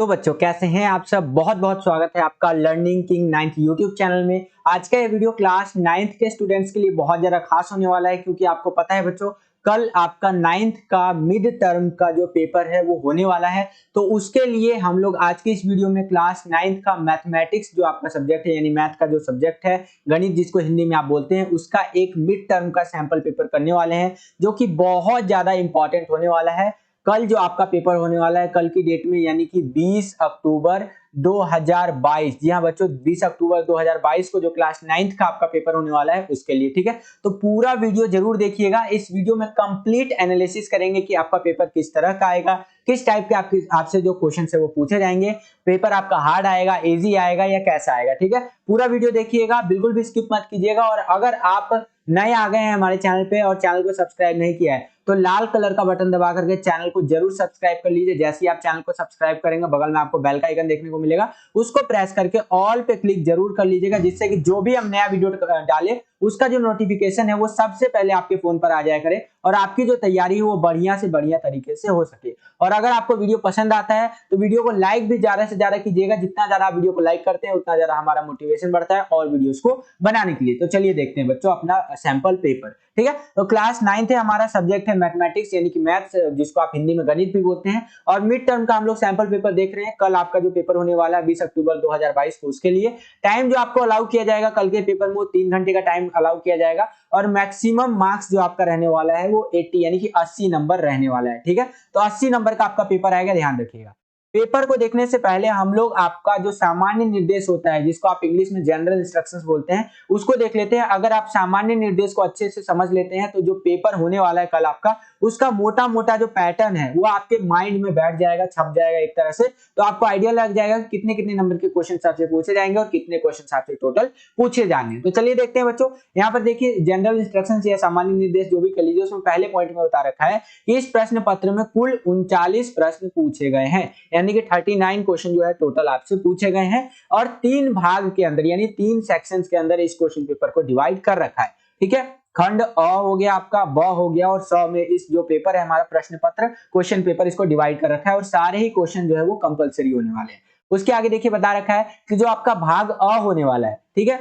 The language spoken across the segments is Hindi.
तो बच्चों कैसे हैं आप सब। बहुत बहुत स्वागत है आपका learning king 9th YouTube channel में। आज का ये वीडियो क्लास 9th के स्टूडेंट्स के लिए बहुत ज्यादा खास होने वाला है, क्योंकि आपको पता है बच्चों कल आपका 9th का मिड टर्म का जो पेपर है वो होने वाला है। तो उसके लिए हम लोग आज की इस वीडियो में क्लास 9th का मैथमेटिक्स जो आपका सब्जेक्ट है, यानी मैथ का जो सब्जेक्ट है, गणित जिसको हिंदी में आप बोलते हैं, उसका एक मिड टर्म का सैंपल पेपर करने वाले हैं, जो कि बहुत ज्यादा इंपॉर्टेंट होने वाला है। कल जो आपका पेपर होने वाला है, कल की डेट में, यानी कि 20 अक्टूबर 2022। जी हाँ बच्चों, 20 अक्टूबर 2022 को जो क्लास 9th का आपका पेपर होने वाला है उसके लिए, ठीक है। तो पूरा वीडियो जरूर देखिएगा। इस वीडियो में कंप्लीट एनालिसिस करेंगे कि आपका पेपर किस तरह का आएगा, किस टाइप के आपसे जो क्वेश्चन है वो पूछे जाएंगे, पेपर आपका हार्ड आएगा, इजी आएगा या कैसा आएगा, ठीक है। पूरा वीडियो देखिएगा, बिल्कुल भी स्किप मत कीजिएगा। और अगर आप नए आ गए हैं हमारे चैनल पे और चैनल को सब्सक्राइब नहीं किया है, तो लाल कलर का बटन दबा करके चैनल को जरूर सब्सक्राइब कर लीजिए। जैसे ही आप चैनल को सब्सक्राइब करेंगे, बगल में आपको बेल का आइकन देखने को मिलेगा, उसको प्रेस करके ऑल पे क्लिक जरूर कर लीजिएगा, जिससे कि जो भी हम नया वीडियो डाले उसका जो नोटिफिकेशन है वो सबसे पहले आपके फोन पर आ जाया करे और आपकी जो तैयारी है वो बढ़िया से बढ़िया तरीके से हो सके। और अगर आपको वीडियो पसंद आता है तो वीडियो को लाइक भी ज्यादा से ज्यादा कीजिएगा। जितना ज्यादा आप वीडियो को लाइक करते हैं उतना ज्यादा हमारा मोटिवेशन बढ़ता है और वीडियोस को बनाने के लिए। तो चलिए देखते हैं बच्चों अपना सैंपल पेपर, ठीक है। तो क्लास 9th है, हमारा सब्जेक्ट है मैथमेटिक्स, यानी कि मैथ्स, जिसको आप हिंदी में गणित भी बोलते हैं। और मिड टर्म का हम लोग सैंपल पेपर देख रहे हैं। कल आपका जो पेपर होने वाला है 20 अक्टूबर 2022 को, उसके लिए टाइम जो आपको अलाउ किया जाएगा कल के पेपर में, वो 3 घंटे का टाइम अलाउ किया जाएगा। और मैक्सिमम मार्क्स जो आपका रहने वाला है वो 80 यानी कि 80 नंबर रहने वाला है, ठीक है। तो 80 नंबर का आपका पेपर आएगा, ध्यान रखिएगा। पेपर को देखने से पहले हम लोग आपका जो सामान्य निर्देश होता है, जिसको आप इंग्लिश में जनरल इंस्ट्रक्शंस बोलते हैं, उसको देख लेते हैं। अगर आप सामान्य निर्देश को अच्छे से समझ लेते हैं तो जो पेपर होने वाला है कल आपका, उसका मोटा मोटा जो पैटर्न है वो आपके माइंड में बैठ जाएगा, छप जाएगा एक तरह से। तो आपको आइडिया लग जाएगा कि कितने कितने नंबर के क्वेश्चन आपसे पूछे जाएंगे और कितने क्वेश्चन आपसे टोटल पूछे जाएंगे। तो चलिए देखते हैं बच्चों। यहाँ पर देखिए जनरल इंस्ट्रक्शंस या सामान्य निर्देश जो भी कर लीजिए, उसमें पहले पॉइंट में बता रखा है कि इस प्रश्न पत्र में कुल 39 प्रश्न पूछे गए हैं, यानी कि 39 क्वेश्चन जो है टोटल आपसे पूछे गए हैं। और 3 भाग के अंदर यानी 3 सेक्शंस के अंदर इस क्वेश्चन पेपर को डिवाइड कर रखा है, ठीक है। खंड अ हो गया आपका, ब हो गया और स में इस जो पेपर है हमारा प्रश्न पत्र क्वेश्चन पेपर, इसको डिवाइड कर रखा है। और सारे ही क्वेश्चन जो है वो कंपलसरी होने वाले हैं। उसके आगे देखिए बता रखा है कि जो आपका भाग अ होने वाला है, ठीक है,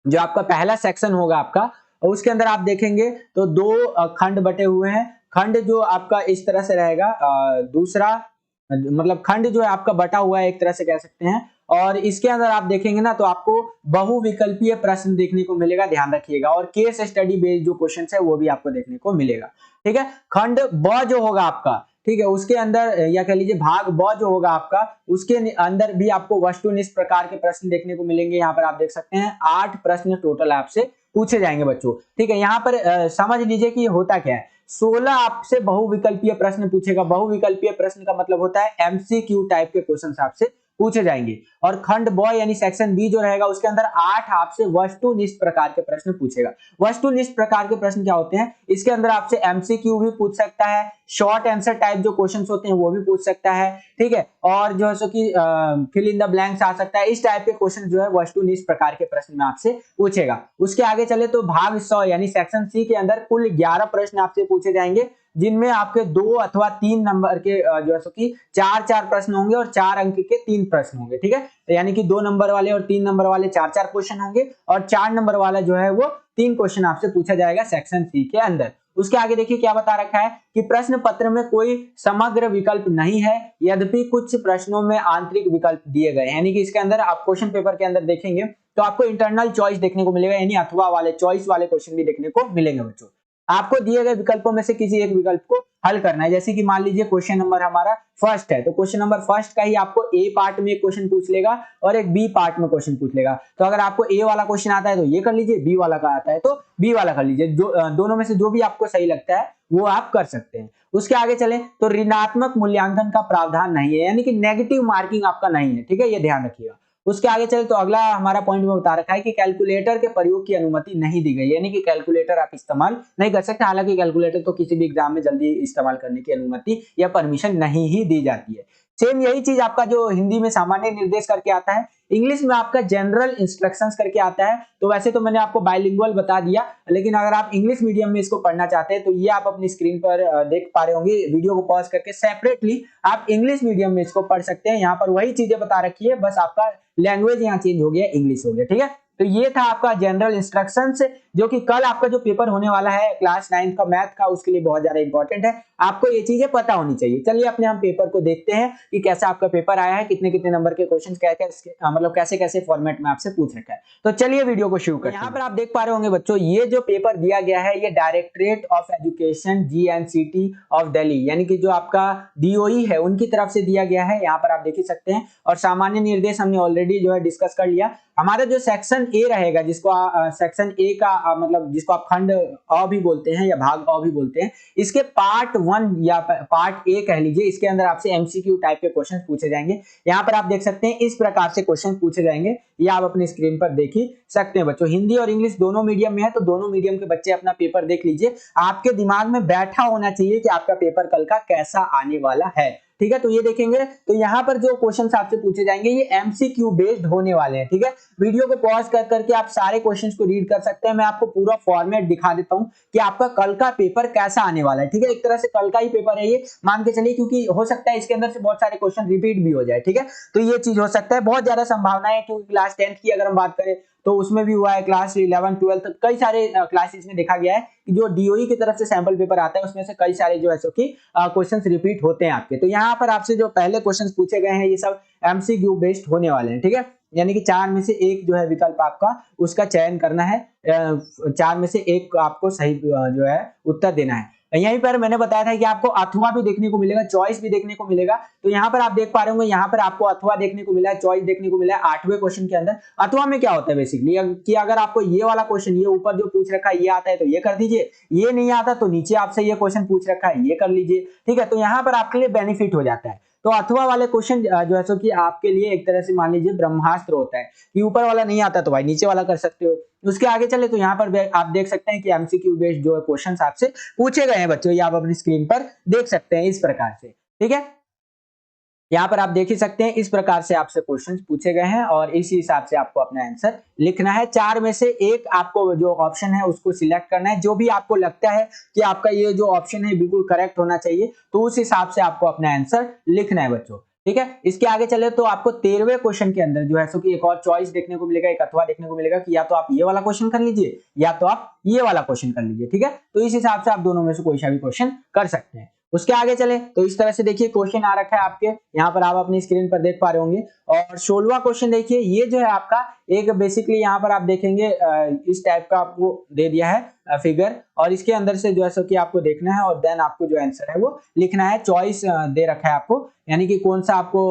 जो आपका पहला सेक्शन होगा आपका, और उसके अंदर आप देखेंगे तो 2 खंड बटे हुए हैं। खंड जो आपका इस तरह से रहेगा, दूसरा मतलब खंड जो है आपका बटा हुआ है एक तरह से कह सकते हैं। और इसके अंदर आप देखेंगे ना तो आपको बहुविकल्पीय प्रश्न देखने को मिलेगा, ध्यान रखिएगा। और केस स्टडी बेस्ड जो क्वेश्चन है वो भी आपको देखने को मिलेगा, ठीक है। खंड ब जो होगा आपका, ठीक है, उसके अंदर या कह लीजिए भाग ब जो होगा आपका, उसके अंदर भी आपको वस्तुनिष्ठ प्रकार के प्रश्न देखने को मिलेंगे। यहाँ पर आप देख सकते हैं 8 प्रश्न टोटल आपसे पूछे जाएंगे बच्चों, ठीक है। यहाँ पर समझ लीजिए कि होता क्या है, 16 आपसे बहुविकल्पीय प्रश्न पूछेगा। बहुविकल्पीय प्रश्न का मतलब होता है एमसीक्यू टाइप के क्वेश्चन आपसे पूछे जाएंगे। और खंड ब यानी सेक्शन बी जो रहेगा, उसके अंदर 8 आपसे वस्तुनिष्ठ प्रकार के प्रश्न पूछेगा। वस्तुनिष्ठ प्रकार के प्रश्न क्या होते हैं, इसके अंदर आपसे एमसीक्यू भी पूछ सकता है, शॉर्ट आंसर टाइप जो क्वेश्चंस होते हैं वो भी पूछ सकता है, ठीक है। और जो है सो कि फिल इन द ब्लैंक्स आ सकता है। इस टाइप के क्वेश्चन जो है वस्तुनिष्ठ प्रकार के प्रश्न में आपसे पूछेगा। उसके आगे चले तो भाग 100 यानी सेक्शन सी के अंदर कुल 11 प्रश्न आपसे पूछे जाएंगे, जिनमें आपके 2 अथवा 3 नंबर के जो है सो कि 4-4 प्रश्न होंगे और 4 अंक के 3 प्रश्न होंगे, ठीक है। तो यानी कि 2 नंबर वाले और 3 नंबर वाले 4-4 क्वेश्चन होंगे और 4 नंबर वाला जो है वो 3 क्वेश्चन आपसे पूछा जाएगा सेक्शन सी के अंदर। उसके आगे देखिए क्या बता रखा है कि प्रश्न पत्र में कोई समग्र विकल्प नहीं है, यद्यपि कुछ प्रश्नों में आंतरिक विकल्प दिए गए हैं। यानी कि इसके अंदर आप क्वेश्चन पेपर के अंदर देखेंगे तो आपको इंटरनल चॉइस देखने को मिलेगा, यानी अथवा वाले चॉइस वाले क्वेश्चन भी देखने को मिलेंगे बच्चों। आपको दिए गए विकल्पों में से किसी एक विकल्प को हल करना है। जैसे कि मान लीजिए क्वेश्चन नंबर हमारा फर्स्ट है, तो क्वेश्चन नंबर फर्स्ट का ही आपको ए पार्ट में एक क्वेश्चन पूछ लेगा और एक बी पार्ट में क्वेश्चन पूछ लेगा। तो अगर आपको ए वाला क्वेश्चन आता है तो ये कर लीजिए, बी वाला का आता है तो बी वाला कर लीजिए। दोनों में से जो भी आपको सही लगता है वो आप कर सकते हैं। उसके आगे चले तो ऋणात्मक मूल्यांकन का प्रावधान नहीं है, यानी कि नेगेटिव मार्किंग आपका नहीं है, ठीक है, ये ध्यान रखिएगा। उसके आगे चले तो अगला हमारा पॉइंट में बता रखा है कि कैलकुलेटर के प्रयोग की अनुमति नहीं दी गई, यानी कि कैलकुलेटर आप इस्तेमाल नहीं कर सकते। हालांकि कैलकुलेटर तो किसी भी एग्जाम में जल्दी इस्तेमाल करने की अनुमति या परमिशन नहीं ही दी जाती है। सेम यही चीज आपका जो हिंदी में सामान्य निर्देश करके आता है, इंग्लिश में आपका जनरल इंस्ट्रक्शंस करके आता है। तो वैसे तो मैंने आपको बाइलिंगुअल बता दिया, लेकिन अगर आप इंग्लिश मीडियम में इसको पढ़ना चाहते हैं तो ये आप अपनी स्क्रीन पर देख पा रहे होंगे, वीडियो को पॉज करके सेपरेटली आप इंग्लिश मीडियम में इसको पढ़ सकते हैं। यहाँ पर वही चीजें बता रखी है, बस आपका लैंग्वेज यहाँ चेंज हो गया, इंग्लिश हो गया, ठीक है। तो ये था आपका जनरल इंस्ट्रक्शंस, जो कि कल आपका जो पेपर होने वाला है क्लास 9 का मैथ का, उसके लिए बहुत ज्यादा इंपॉर्टेंट है, आपको ये चीजें पता होनी चाहिए। चलिए अपने हम पेपर को देखते हैं कि कैसा आपका पेपर आया है, कितने कितने नंबर के क्वेश्चन मतलब कैसे कैसे फॉर्मेट में आपसे पूछ रखा है। तो चलिए वीडियो को शुरू करते हैं। यहाँ पर आप देख पा रहे होंगे बच्चों, ये जो पेपर दिया गया है ये directorate of education GNCT of Delhi, यानी कि जो आपका DOE है उनकी तरफ से दिया गया है। यहाँ पर आप देख ही सकते हैं, और सामान्य निर्देश हमने ऑलरेडी जो है डिस्कस कर लिया। हमारा जो सेक्शन ए रहेगा, जिसको सेक्शन ए का मतलब जिसको आप खंड अ भी बोलते हैं या भाग अ भी बोलते हैं, इसके पार्ट 1 या पार्ट ए कह लीजिए, इसके अंदर आपसे MCQ टाइप के क्वेश्चन पूछे जाएंगे। यहाँ पर आप देख सकते हैं इस प्रकार से क्वेश्चन पूछे जाएंगे, ये आप अपनी स्क्रीन पर देख ही सकते हैं बच्चों। हिंदी और इंग्लिश दोनों मीडियम में है, तो दोनों मीडियम के बच्चे अपना पेपर देख लीजिए। आपके दिमाग में बैठा होना चाहिए कि आपका पेपर कल का कैसा आने वाला है, ठीक है। तो ये देखेंगे तो यहाँ पर जो क्वेश्चंस आपसे पूछे जाएंगे ये MCQ बेस्ड होने वाले हैं, ठीक है। वीडियो को पॉज कर करके आप सारे क्वेश्चंस को रीड कर सकते हैं। मैं आपको पूरा फॉर्मेट दिखा देता हूँ कि आपका कल का पेपर कैसा आने वाला है, ठीक है। एक तरह से कल का ही पेपर है ये, मान के चलिए, क्योंकि हो सकता है इसके अंदर से बहुत सारे क्वेश्चन रिपीट भी हो जाए, ठीक है। तो ये चीज हो सकता है, बहुत ज्यादा संभावना है, क्योंकि क्लास 10th की अगर हम बात करें तो उसमें भी हुआ है, क्लास 11 12 कई सारे क्लासेस में देखा गया है कि जो DOE की तरफ से सैंपल पेपर आता है उसमें से कई सारे जो है सो कि क्वेश्चंस रिपीट होते हैं आपके। तो यहाँ पर आपसे जो पहले क्वेश्चंस पूछे गए हैं ये सब MCQ बेस्ड होने वाले हैं, ठीक है। यानी कि 4 में से एक जो है विकल्प आपका उसका चयन करना है, 4 में से एक आपको सही जो है उत्तर देना है। यहीं पर मैंने बताया था कि आपको अथवा भी देखने को मिलेगा, चॉइस भी देखने को मिलेगा। तो यहाँ पर आप देख पा रहे होंगे, यहाँ पर आपको अथवा देखने को मिला है, चॉइस देखने को मिला है 8वें क्वेश्चन के अंदर। अथवा में क्या होता है बेसिकली कि अगर आपको ये वाला क्वेश्चन, ये ऊपर जो पूछ रखा है ये आता है तो ये कर दीजिए, ये नहीं आता तो नीचे आपसे ये क्वेश्चन पूछ रखा है ये कर लीजिए, ठीक है। तो यहाँ पर आपके लिए बेनिफिट हो जाता है। तो अथवा वाले क्वेश्चन जो है सो कि आपके लिए एक तरह से मान लीजिए ब्रह्मास्त्र होता है कि ऊपर वाला नहीं आता तो भाई नीचे वाला कर सकते हो। उसके आगे चले तो यहाँ पर आप देख सकते हैं कि MCQ बेस्ड जो क्वेश्चंस आपसे पूछे गए हैं बच्चों, ये आप अपनी स्क्रीन पर देख सकते हैं इस प्रकार से, ठीक है। यहाँ पर आप देख ही सकते हैं इस प्रकार से आपसे क्वेश्चंस पूछे गए हैं और इसी हिसाब से आपको अपना आंसर लिखना है। 4 में से एक आपको जो ऑप्शन है उसको सिलेक्ट करना है, जो भी आपको लगता है कि आपका ये जो ऑप्शन है बिल्कुल करेक्ट होना चाहिए, तो उस हिसाब से आपको अपना आंसर लिखना है बच्चों, ठीक है। इसके आगे चले तो आपको 13वें क्वेश्चन के अंदर जो है सो कि एक और चॉइस देखने को मिलेगा, एक अथवा देखने को मिलेगा कि या तो आप ये वाला क्वेश्चन कर लीजिए या तो आप ये वाला क्वेश्चन कर लीजिए, ठीक है। तो इस हिसाब से आप दोनों में से कोई सा भी क्वेश्चन कर सकते हैं। उसके आगे चले तो इस तरह से देखिए क्वेश्चन आ रखा है आपके, यहाँ पर आप अपनी स्क्रीन पर देख पा रहे होंगे। और 16वां क्वेश्चन देखिए, ये जो है आपका एक बेसिकली यहाँ पर आप देखेंगे इस टाइप का आपको दे दिया है फिगर, और इसके अंदर से जो है सो कि आपको देखना है और देन आपको जो आंसर है वो लिखना है। चॉइस दे रखा है आपको, यानी कि कौन सा आपको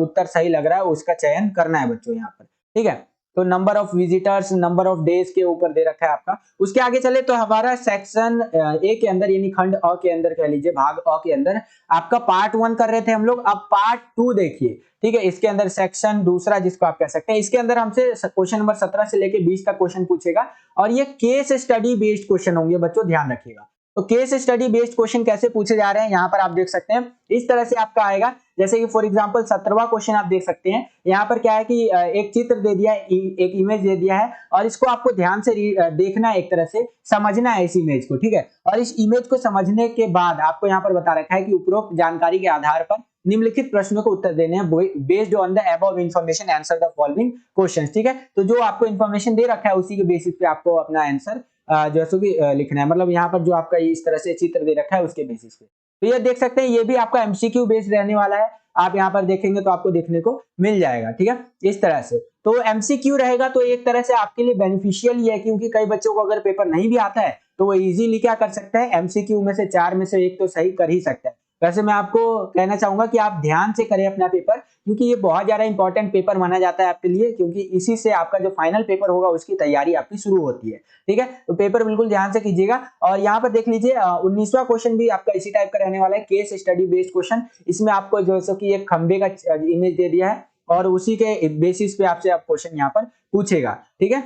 उत्तर सही लग रहा है उसका चयन करना है बच्चों यहाँ पर, ठीक है। तो number of visitors, number of days के ऊपर दे रखा है आपका। उसके आगे चले तो हमारा सेक्शन ए के अंदर यानी खंड अ के अंदर कह लीजिए, भाग अ के अंदर आपका पार्ट 1 कर रहे थे हम लोग, अब पार्ट 2 देखिए, ठीक है। इसके अंदर सेक्शन दूसरा जिसको आप कह सकते हैं, इसके अंदर हमसे क्वेश्चन नंबर 17 से लेके 20 तक क्वेश्चन पूछेगा और ये केस स्टडी बेस्ड क्वेश्चन होंगे बच्चों, ध्यान रखिएगा। तो केस स्टडी बेस्ड क्वेश्चन कैसे पूछे जा रहे हैं यहाँ पर आप देख सकते हैं, इस तरह से आपका आएगा। जैसे कि फॉर एग्जांपल 17वां क्वेश्चन आप देख सकते हैं, यहाँ पर क्या है कि एक चित्र दे दिया है, एक इमेज दे दिया है और इसको आपको ध्यान से देखना है, एक तरह से समझना है इस इमेज को, ठीक है। और इस इमेज को समझने के बाद आपको यहाँ पर बता रखा है कि उपरोक्त जानकारी के आधार पर निम्नलिखित प्रश्नों को उत्तर देने हैं, based on the above information answer the following questions, ठीक है। तो जो आपको इन्फॉर्मेशन दे रखा है उसी के बेसिस पे आपको अपना आंसर जो है सो कि लिखना है। मतलब यहाँ पर जो आपका इस तरह से चित्र दे रखा है उसके बेसिस पे, तो ये देख सकते हैं ये भी आपका MCQ बेस्ड रहने वाला है। आप यहाँ पर देखेंगे तो आपको देखने को मिल जाएगा, ठीक है, इस तरह से। तो MCQ रहेगा तो एक तरह से आपके लिए बेनिफिशियल ही है, क्योंकि कई बच्चों को अगर पेपर नहीं भी आता है तो वो इजीली क्या कर सकता है, MCQ में से 4 में से एक तो सही कर ही सकता है। वैसे मैं आपको कहना चाहूंगा कि आप ध्यान से करें अपना पेपर, क्योंकि ये बहुत ज्यादा इंपॉर्टेंट पेपर माना जाता है आपके लिए, क्योंकि इसी से आपका जो फाइनल पेपर होगा उसकी तैयारी आपकी शुरू होती है, ठीक है। तो पेपर बिल्कुल ध्यान से कीजिएगा। और यहाँ पर देख लीजिए 19वां क्वेश्चन भी आपका इसी टाइप का रहने वाला है, केस स्टडी बेस्ड क्वेश्चन। इसमें आपको जो है कि एक खंबे का इमेज दे दिया है और उसी के बेसिस पे आपसे आप क्वेश्चन यहाँ पर पूछेगा, ठीक है।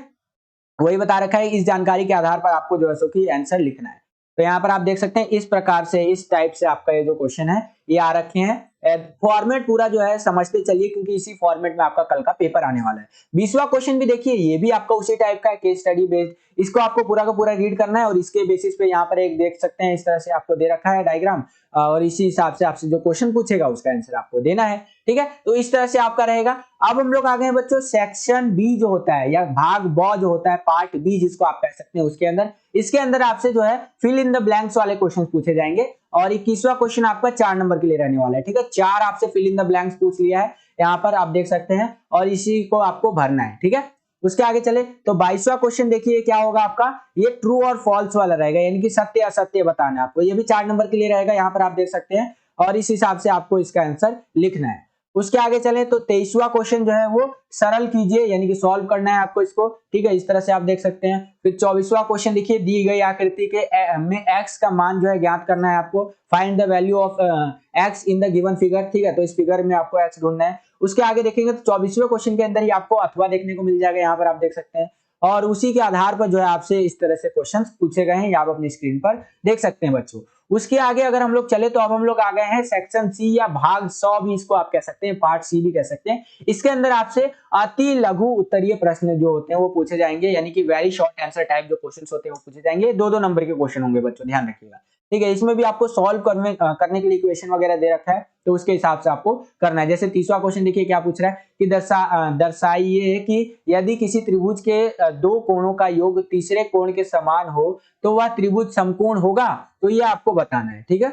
वही बता रखा है, इस जानकारी के आधार पर आपको जो है कि आंसर लिखना है। तो यहाँ पर आप देख सकते हैं इस प्रकार से, इस टाइप से आपका ये जो क्वेश्चन है ये आ रखे हैं। फॉर्मेट पूरा जो है समझते चलिए, क्योंकि इसी फॉर्मेट में आपका कल का पेपर आने वाला है। 20वां क्वेश्चन भी देखिए, ये भी आपका उसी टाइप का है, केस स्टडी बेस्ड। इसको आपको पूरा का पूरा रीड करना है और इसके बेसिस पे यहाँ पर एक देख सकते हैं, इस तरह से आपको दे रखा है डायग्राम, और इसी हिसाब से आपसे जो क्वेश्चन पूछेगा उसका आंसर आपको देना है। ठीक है, तो इस तरह से आपका रहेगा। अब हम लोग आ गए हैं बच्चों सेक्शन बी जो होता है, या भाग ब जो होता है, पार्ट बी जिसको आप कह सकते हैं, उसके अंदर इसके अंदर आपसे जो है फिल इन द ब्लैंक्स वाले क्वेश्चन पूछे जाएंगे। और 21वां क्वेश्चन आपका 4 नंबर के लिए रहने वाला है। ठीक है, 4 आपसे फिल इन द ब्लैंक्स पूछ लिया है, यहाँ पर आप देख सकते हैं, और इसी को आपको भरना है। ठीक है, उसके आगे चले तो 22वां क्वेश्चन देखिए क्या होगा आपका, ये ट्रू और फॉल्स वाला रहेगा, यानी कि सत्य असत्य बताना है आपको। ये भी 4 नंबर के लिए रहेगा, यहाँ पर आप देख सकते हैं, और इस हिसाब से आपको इसका आंसर लिखना है। उसके आगे चले तो 23वां क्वेश्चन जो है वो सरल कीजिए, यानी कि सॉल्व करना है आपको इसको। ठीक है, इस तरह से आप देख सकते हैं। फिर 24वां क्वेश्चन देखिए, दी गई आकृति के में x का मान जो है ज्ञात करना है आपको। Find the value of x in the given figure. ठीक है, तो इस फिगर में आपको x ढूंढना है। उसके आगे देखेंगे तो 24वें क्वेश्चन के अंदर ही आपको अथवा देखने को मिल जाएगा, यहाँ पर आप देख सकते हैं, और उसी के आधार पर जो है आपसे इस तरह से क्वेश्चन पूछे गए हैं, आप अपनी स्क्रीन पर देख सकते हैं बच्चों। उसके आगे अगर हम लोग चले तो अब हम लोग आ गए हैं सेक्शन सी, या भाग 100 भी इसको आप कह सकते हैं, पार्ट सी भी कह सकते हैं। इसके अंदर आपसे अति लघु उत्तरीय प्रश्न जो होते हैं वो पूछे जाएंगे, यानी कि वेरी शॉर्ट आंसर टाइप जो क्वेश्चन होते हैं वो पूछे जाएंगे। 2-2 नंबर के क्वेश्चन होंगे बच्चों, ध्यान रखिएगा। ठीक है, इसमें भी आपको सॉल्व करने के लिए इक्वेशन वगैरह दे रखा है, तो उसके हिसाब से आपको करना है। जैसे 30वां क्वेश्चन देखिए क्या पूछ रहा है कि दर्शाइए कि यदि किसी त्रिभुज के 2 कोणों का योग तीसरे कोण के समान हो तो वह त्रिभुज समकोण होगा। तो ये आपको बताना है। ठीक है,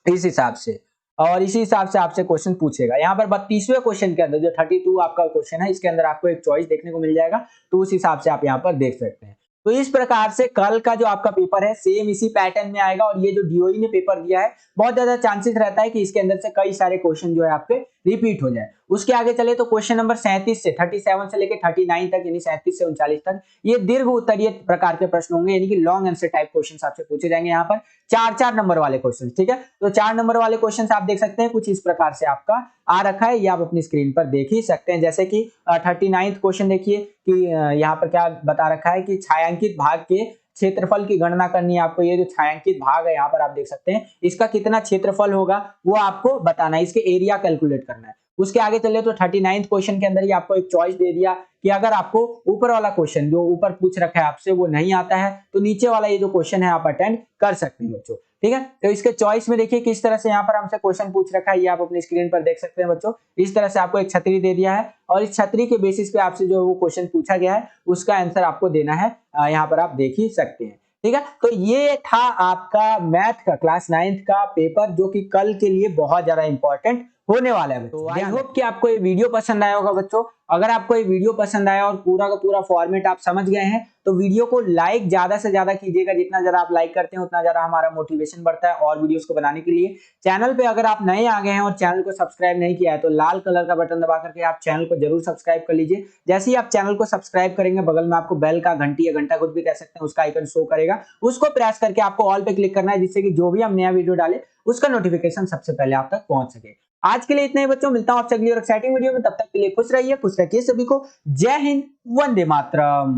इस हिसाब से, और इसी हिसाब से आपसे क्वेश्चन पूछेगा। यहाँ पर 32वें क्वेश्चन के अंदर जो 32 आपका क्वेश्चन है, इसके अंदर आपको एक चॉइस देखने को मिल जाएगा, तो उस हिसाब से आप यहाँ पर देख सकते हैं। तो इस प्रकार से कल का जो आपका पेपर है सेम इसी पैटर्न में आएगा, और ये जो डीओई ने पेपर दिया है बहुत ज्यादा चांसेस रहता है कि इसके अंदर से कई सारे क्वेश्चन जो है आपके रिपीट हो जाए। उसके आगे चले तो क्वेश्चन नंबर 37 से 37 से लेकर 39 तक, यानी 37 से 39 तक ये दीर्घ उत्तरीय प्रकार के प्रश्न होंगे, यानी कि लॉन्ग आंसर टाइप क्वेश्चन आपसे पूछे जाएंगे। यहाँ पर 4-4 नंबर वाले क्वेश्चन। ठीक है, तो 4 नंबर वाले क्वेश्चन आप देख सकते हैं, कुछ इस प्रकार से आपका आ रखा है, ये आप अपनी स्क्रीन पर देख ही सकते हैं। जैसे कि 39 क्वेश्चन देखिए कि यहाँ पर क्या बता रखा है कि छायांकित भाग के क्षेत्रफल की गणना करनी है आपको। ये जो छायांकित भाग है यहाँ पर आप देख सकते हैं, इसका कितना क्षेत्रफल होगा वो आपको बताना है, इसके एरिया कैलकुलेट करना है। उसके आगे चले तो 39 क्वेश्चन के अंदर ही आपको एक चॉइस दे दिया कि अगर आपको ऊपर वाला क्वेश्चन जो ऊपर पूछ रखा है आपसे वो नहीं आता है तो नीचे वाला ये जो क्वेश्चन है आप अटेंड कर सकते हैं बच्चों। ठीक है, तो इसके चॉइस में देखिए किस तरह से यहाँ पर हमसे क्वेश्चन पूछ रखा है, ये आप अपनी स्क्रीन पर देख सकते हैं बच्चों। इस तरह से आपको एक छतरी दे दिया है, और इस छतरी के बेसिस पे आपसे जो वो क्वेश्चन पूछा गया है उसका आंसर आपको देना है, यहाँ पर आप देख ही सकते हैं। ठीक है, तो ये था आपका मैथ का क्लास 9th का पेपर, जो कि कल के लिए बहुत ज्यादा इंपॉर्टेंट होने वाला है। तो आई होप कि आपको ये वीडियो पसंद आया होगा बच्चों। अगर आपको ये वीडियो पसंद आया और पूरा का पूरा फॉर्मेट आप समझ गए हैं तो वीडियो को लाइक ज्यादा से ज्यादा कीजिएगा। जितना ज्यादा आप लाइक करते हैं उतना ज्यादा हमारा मोटिवेशन बढ़ता है और वीडियोस को बनाने के लिए। चैनल पे अगर आप नए आ गए हैं और चैनल को सब्सक्राइब नहीं किया है तो लाल कलर का बटन दबा करके आप चैनल को जरूर सब्सक्राइब कर लीजिए। जैसे ही आप चैनल को सब्सक्राइब करेंगे बगल में आपको बेल का घंटी या घंटा कुछ भी कह सकते हैं उसका आइकन शो करेगा, उसको प्रेस करके आपको ऑल पे क्लिक करना है, जिससे कि जो भी हम नया वीडियो डाले उसका नोटिफिकेशन सबसे पहले आप तक पहुंच सके। आज के लिए इतना ही बच्चों, मिलता हूं आपसे अगली और एक्साइटिंग वीडियो में। तब तक के लिए खुश रहिए, खुश रखिए सभी को। जय हिंद, वंदे मातरम।